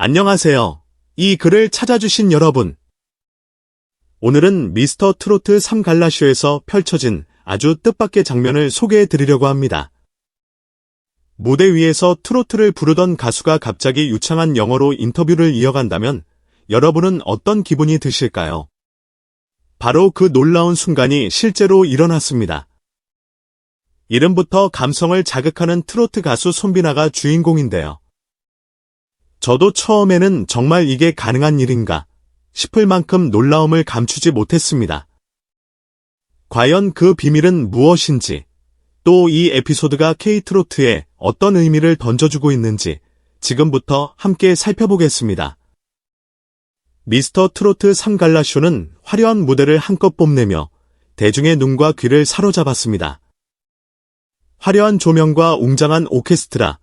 안녕하세요. 이 글을 찾아주신 여러분. 오늘은 미스터 트로트 3갈라쇼에서 펼쳐진 아주 뜻밖의 장면을 소개해 드리려고 합니다. 무대 위에서 트로트를 부르던 가수가 갑자기 유창한 영어로 인터뷰를 이어간다면 여러분은 어떤 기분이 드실까요? 바로 그 놀라운 순간이 실제로 일어났습니다. 이름부터 감성을 자극하는 트로트 가수 손비나가 주인공인데요. 저도 처음에는 정말 이게 가능한 일인가 싶을 만큼 놀라움을 감추지 못했습니다. 과연 그 비밀은 무엇인지, 또 이 에피소드가 K-트로트에 어떤 의미를 던져주고 있는지 지금부터 함께 살펴보겠습니다. 미스터 트로트 3갈라쇼는 화려한 무대를 한껏 뽐내며 대중의 눈과 귀를 사로잡았습니다. 화려한 조명과 웅장한 오케스트라,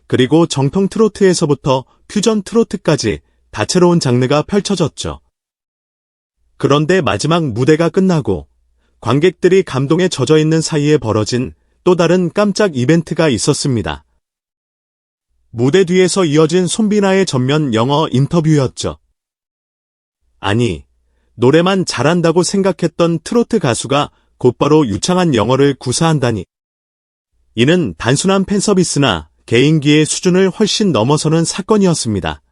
그리고 정통 트로트에서부터 퓨전 트로트까지 다채로운 장르가 펼쳐졌죠. 그런데 마지막 무대가 끝나고 관객들이 감동에 젖어 있는 사이에 벌어진 또 다른 깜짝 이벤트가 있었습니다. 무대 뒤에서 이어진 손비나의 전면 영어 인터뷰였죠. 아니, 노래만 잘한다고 생각했던 트로트 가수가 곧바로 유창한 영어를 구사한다니. 이는 단순한 팬서비스나 개인기의 수준을 훨씬 넘어서는 사건이었습니다.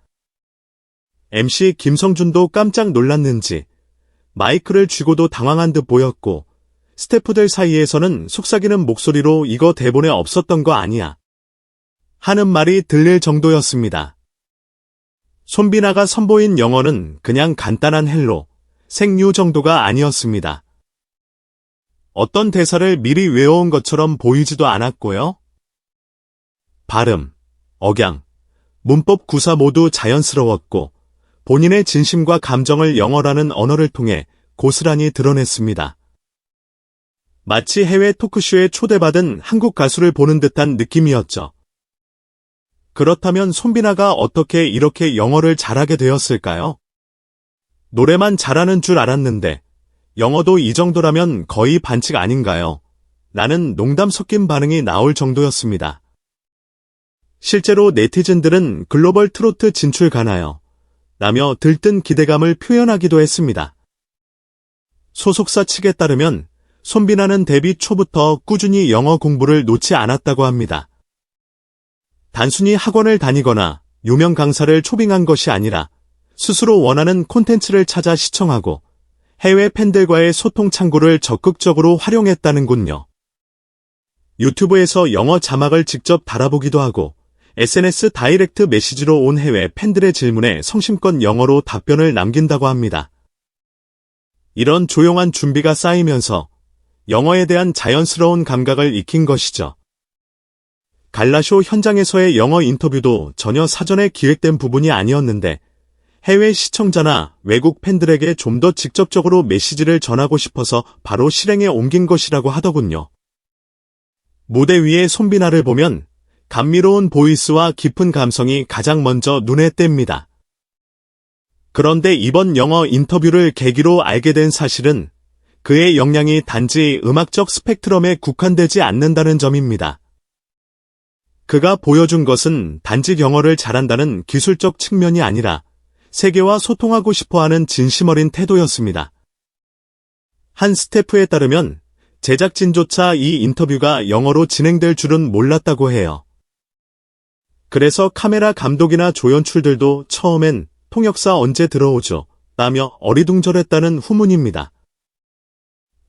MC 김성준도 깜짝 놀랐는지 마이크를 쥐고도 당황한 듯 보였고, 스태프들 사이에서는 속삭이는 목소리로 이거 대본에 없었던 거 아니야 하는 말이 들릴 정도였습니다. 손비나가 선보인 영어는 그냥 간단한 헬로, 생유 정도가 아니었습니다. 어떤 대사를 미리 외워온 것처럼 보이지도 않았고요. 발음, 억양, 문법 구사 모두 자연스러웠고 본인의 진심과 감정을 영어라는 언어를 통해 고스란히 드러냈습니다. 마치 해외 토크쇼에 초대받은 한국 가수를 보는 듯한 느낌이었죠. 그렇다면 손비나가 어떻게 이렇게 영어를 잘하게 되었을까요? 노래만 잘하는 줄 알았는데 영어도 이 정도라면 거의 반칙 아닌가요? 라는 농담 섞인 반응이 나올 정도였습니다. 실제로 네티즌들은 글로벌 트로트 진출 가나요? 라며 들뜬 기대감을 표현하기도 했습니다. 소속사 측에 따르면 손비나는 데뷔 초부터 꾸준히 영어 공부를 놓지 않았다고 합니다. 단순히 학원을 다니거나 유명 강사를 초빙한 것이 아니라 스스로 원하는 콘텐츠를 찾아 시청하고 해외 팬들과의 소통 창구를 적극적으로 활용했다는군요. 유튜브에서 영어 자막을 직접 달아보기도 하고 SNS 다이렉트 메시지로 온 해외 팬들의 질문에 성심껏 영어로 답변을 남긴다고 합니다. 이런 조용한 준비가 쌓이면서 영어에 대한 자연스러운 감각을 익힌 것이죠. 갈라쇼 현장에서의 영어 인터뷰도 전혀 사전에 기획된 부분이 아니었는데 해외 시청자나 외국 팬들에게 좀 더 직접적으로 메시지를 전하고 싶어서 바로 실행에 옮긴 것이라고 하더군요. 무대 위의 손비나를 보면 감미로운 보이스와 깊은 감성이 가장 먼저 눈에 띕니다. 그런데 이번 영어 인터뷰를 계기로 알게 된 사실은 그의 역량이 단지 음악적 스펙트럼에 국한되지 않는다는 점입니다. 그가 보여준 것은 단지 영어를 잘한다는 기술적 측면이 아니라 세계와 소통하고 싶어하는 진심 어린 태도였습니다. 한 스태프에 따르면 제작진조차 이 인터뷰가 영어로 진행될 줄은 몰랐다고 해요. 그래서 카메라 감독이나 조연출들도 처음엔 통역사 언제 들어오죠? 라며 어리둥절했다는 후문입니다.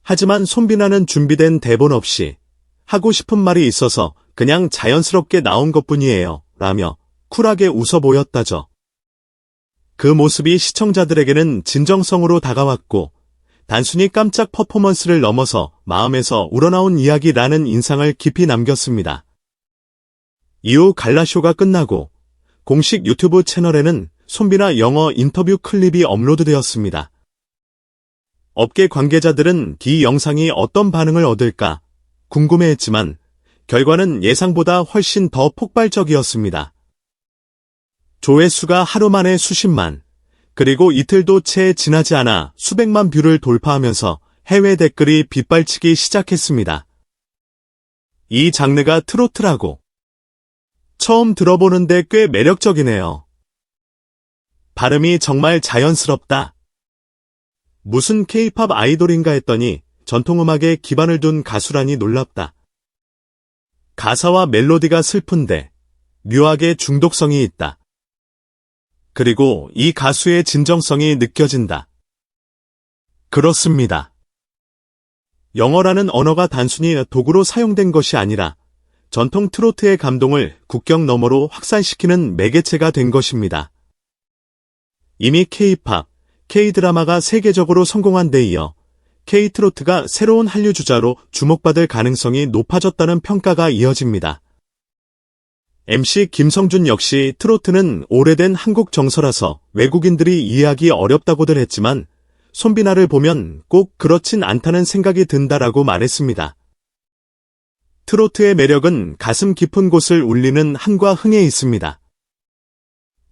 하지만 손비나는 준비된 대본 없이 하고 싶은 말이 있어서 그냥 자연스럽게 나온 것뿐이에요. 라며 쿨하게 웃어 보였다죠. 그 모습이 시청자들에게는 진정성으로 다가왔고 단순히 깜짝 퍼포먼스를 넘어서 마음에서 우러나온 이야기라는 인상을 깊이 남겼습니다. 이후 갈라쇼가 끝나고 공식 유튜브 채널에는 손비나 영어 인터뷰 클립이 업로드되었습니다. 업계 관계자들은 이 영상이 어떤 반응을 얻을까 궁금해했지만 결과는 예상보다 훨씬 더 폭발적이었습니다. 조회수가 하루 만에 수십만, 그리고 이틀도 채 지나지 않아 수백만 뷰를 돌파하면서 해외 댓글이 빗발치기 시작했습니다. 이 장르가 트로트라고. 처음 들어보는데 꽤 매력적이네요. 발음이 정말 자연스럽다. 무슨 K-팝 아이돌인가 했더니 전통음악에 기반을 둔 가수라니 놀랍다. 가사와 멜로디가 슬픈데 묘하게 중독성이 있다. 그리고 이 가수의 진정성이 느껴진다. 그렇습니다. 영어라는 언어가 단순히 도구로 사용된 것이 아니라 전통 트로트의 감동을 국경 너머로 확산시키는 매개체가 된 것입니다. 이미 K-팝, K-드라마가 세계적으로 성공한 데 이어 K-트로트가 새로운 한류 주자로 주목받을 가능성이 높아졌다는 평가가 이어집니다. MC 김성준 역시 트로트는 오래된 한국 정서라서 외국인들이 이해하기 어렵다고들 했지만 손비나를 보면 꼭 그렇진 않다는 생각이 든다라고 말했습니다. 트로트의 매력은 가슴 깊은 곳을 울리는 한과 흥에 있습니다.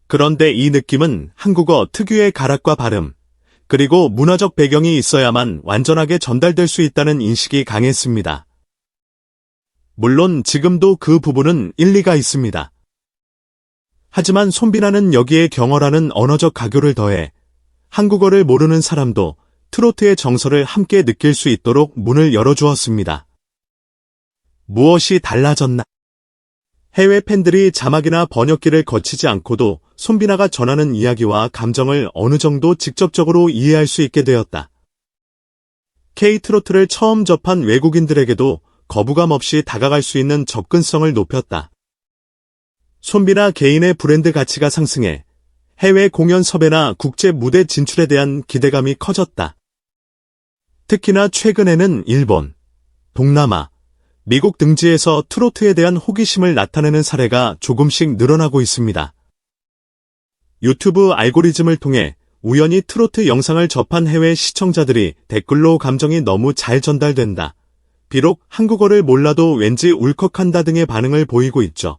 그런데 이 느낌은 한국어 특유의 가락과 발음, 그리고 문화적 배경이 있어야만 완전하게 전달될 수 있다는 인식이 강했습니다. 물론 지금도 그 부분은 일리가 있습니다. 하지만 손비나는 여기에 경어라는 언어적 가교를 더해 한국어를 모르는 사람도 트로트의 정서를 함께 느낄 수 있도록 문을 열어주었습니다. 무엇이 달라졌나? 해외 팬들이 자막이나 번역기를 거치지 않고도 손비나가 전하는 이야기와 감정을 어느 정도 직접적으로 이해할 수 있게 되었다. K-트로트를 처음 접한 외국인들에게도 거부감 없이 다가갈 수 있는 접근성을 높였다. 손비나 개인의 브랜드 가치가 상승해 해외 공연 섭외나 국제 무대 진출에 대한 기대감이 커졌다. 특히나 최근에는 일본, 동남아, 미국 등지에서 트로트에 대한 호기심을 나타내는 사례가 조금씩 늘어나고 있습니다. 유튜브 알고리즘을 통해 우연히 트로트 영상을 접한 해외 시청자들이 댓글로 감정이 너무 잘 전달된다. 비록 한국어를 몰라도 왠지 울컥한다 등의 반응을 보이고 있죠.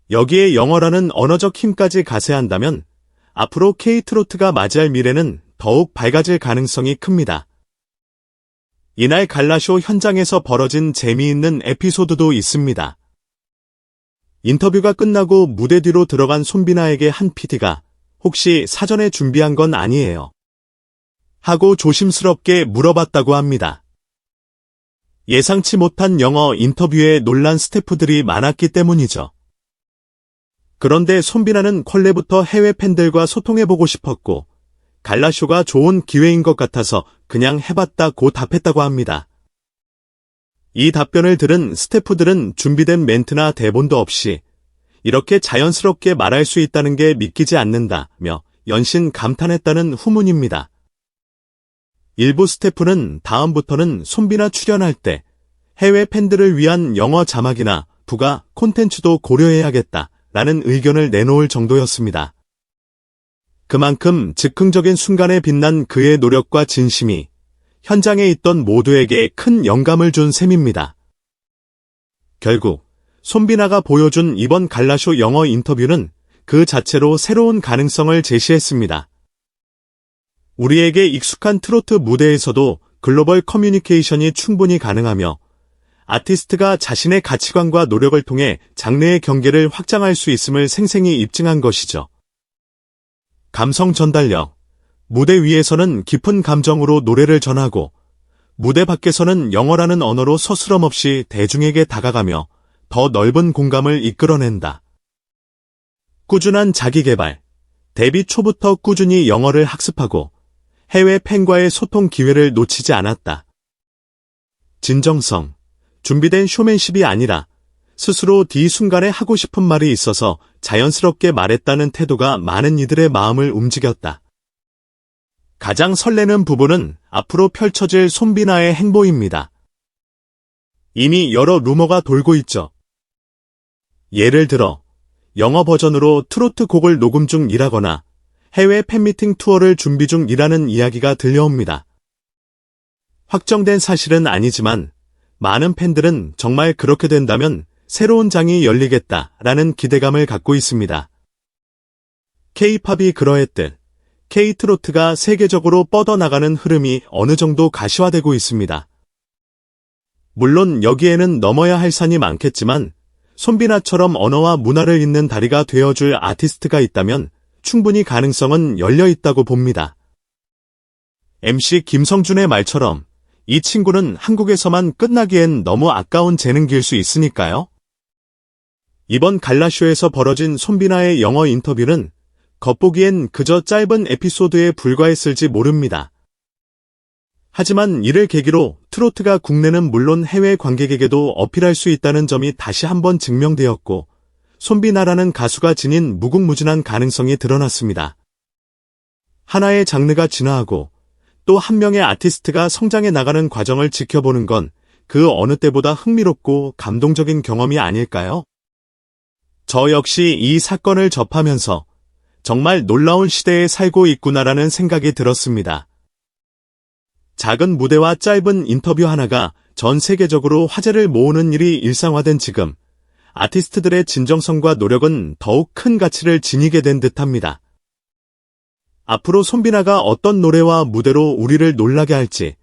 여기에 영어라는 언어적 힘까지 가세한다면 앞으로 K-트로트가 맞이할 미래는 더욱 밝아질 가능성이 큽니다. 이날 갈라쇼 현장에서 벌어진 재미있는 에피소드도 있습니다. 인터뷰가 끝나고 무대 뒤로 들어간 손비나에게 한 PD가 혹시 사전에 준비한 건 아니에요? 하고 조심스럽게 물어봤다고 합니다. 예상치 못한 영어 인터뷰에 놀란 스태프들이 많았기 때문이죠. 그런데 손비나는 콜레부터 해외 팬들과 소통해보고 싶었고 갈라쇼가 좋은 기회인 것 같아서 그냥 해봤다고 답했다고 합니다. 이 답변을 들은 스태프들은 준비된 멘트나 대본도 없이 이렇게 자연스럽게 말할 수 있다는 게 믿기지 않는다며 연신 감탄했다는 후문입니다. 일부 스태프는 다음부터는 손비나 출연할 때 해외 팬들을 위한 영어 자막이나 부가 콘텐츠도 고려해야겠다라는 의견을 내놓을 정도였습니다. 그만큼 즉흥적인 순간에 빛난 그의 노력과 진심이 현장에 있던 모두에게 큰 영감을 준 셈입니다. 결국 손비나가 보여준 이번 갈라쇼 영어 인터뷰는 그 자체로 새로운 가능성을 제시했습니다. 우리에게 익숙한 트로트 무대에서도 글로벌 커뮤니케이션이 충분히 가능하며 아티스트가 자신의 가치관과 노력을 통해 장르의 경계를 확장할 수 있음을 생생히 입증한 것이죠. 감성 전달력. 무대 위에서는 깊은 감정으로 노래를 전하고 무대 밖에서는 영어라는 언어로 서스럼 없이 대중에게 다가가며 더 넓은 공감을 이끌어낸다. 꾸준한 자기개발. 데뷔 초부터 꾸준히 영어를 학습하고 해외 팬과의 소통 기회를 놓치지 않았다. 진정성. 준비된 쇼맨십이 아니라 스스로 이 순간에 하고 싶은 말이 있어서 자연스럽게 말했다는 태도가 많은 이들의 마음을 움직였다. 가장 설레는 부분은 앞으로 펼쳐질 손비나의 행보입니다. 이미 여러 루머가 돌고 있죠. 예를 들어 영어 버전으로 트로트 곡을 녹음 중이라거나 해외 팬미팅 투어를 준비 중이라는 이야기가 들려옵니다. 확정된 사실은 아니지만 많은 팬들은 정말 그렇게 된다면 새로운 장이 열리겠다라는 기대감을 갖고 있습니다. K-팝이 그러했듯 K-트로트가 세계적으로 뻗어나가는 흐름이 어느 정도 가시화되고 있습니다. 물론 여기에는 넘어야 할 산이 많겠지만 손비나처럼 언어와 문화를 잇는 다리가 되어줄 아티스트가 있다면 충분히 가능성은 열려 있다고 봅니다. MC 김성준의 말처럼 이 친구는 한국에서만 끝나기엔 너무 아까운 재능기일 수 있으니까요. 이번 갈라쇼에서 벌어진 손비나의 영어 인터뷰는 겉보기엔 그저 짧은 에피소드에 불과했을지 모릅니다. 하지만 이를 계기로 트로트가 국내는 물론 해외 관객에게도 어필할 수 있다는 점이 다시 한번 증명되었고, 손비나라는 가수가 지닌 무궁무진한 가능성이 드러났습니다. 하나의 장르가 진화하고 또 한 명의 아티스트가 성장해 나가는 과정을 지켜보는 건 그 어느 때보다 흥미롭고 감동적인 경험이 아닐까요? 저 역시 이 사건을 접하면서 정말 놀라운 시대에 살고 있구나라는 생각이 들었습니다. 작은 무대와 짧은 인터뷰 하나가 전 세계적으로 화제를 모으는 일이 일상화된 지금, 아티스트들의 진정성과 노력은 더욱 큰 가치를 지니게 된 듯합니다. 앞으로 손비나가 어떤 노래와 무대로 우리를 놀라게 할지,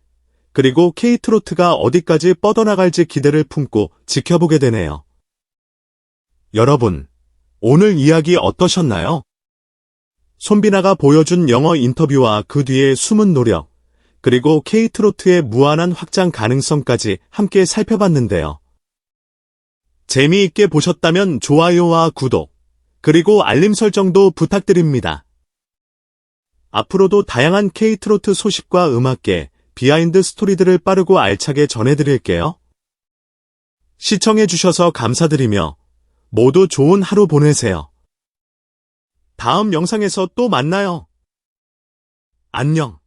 그리고 K-트로트가 어디까지 뻗어나갈지 기대를 품고 지켜보게 되네요. 여러분, 오늘 이야기 어떠셨나요? 손비나가 보여준 영어 인터뷰와 그 뒤의 숨은 노력, 그리고 K-트로트의 무한한 확장 가능성까지 함께 살펴봤는데요. 재미있게 보셨다면 좋아요와 구독, 그리고 알림 설정도 부탁드립니다. 앞으로도 다양한 K-트로트 소식과 음악계, 비하인드 스토리들을 빠르고 알차게 전해드릴게요. 시청해주셔서 감사드리며 모두 좋은 하루 보내세요. 다음 영상에서 또 만나요. 안녕.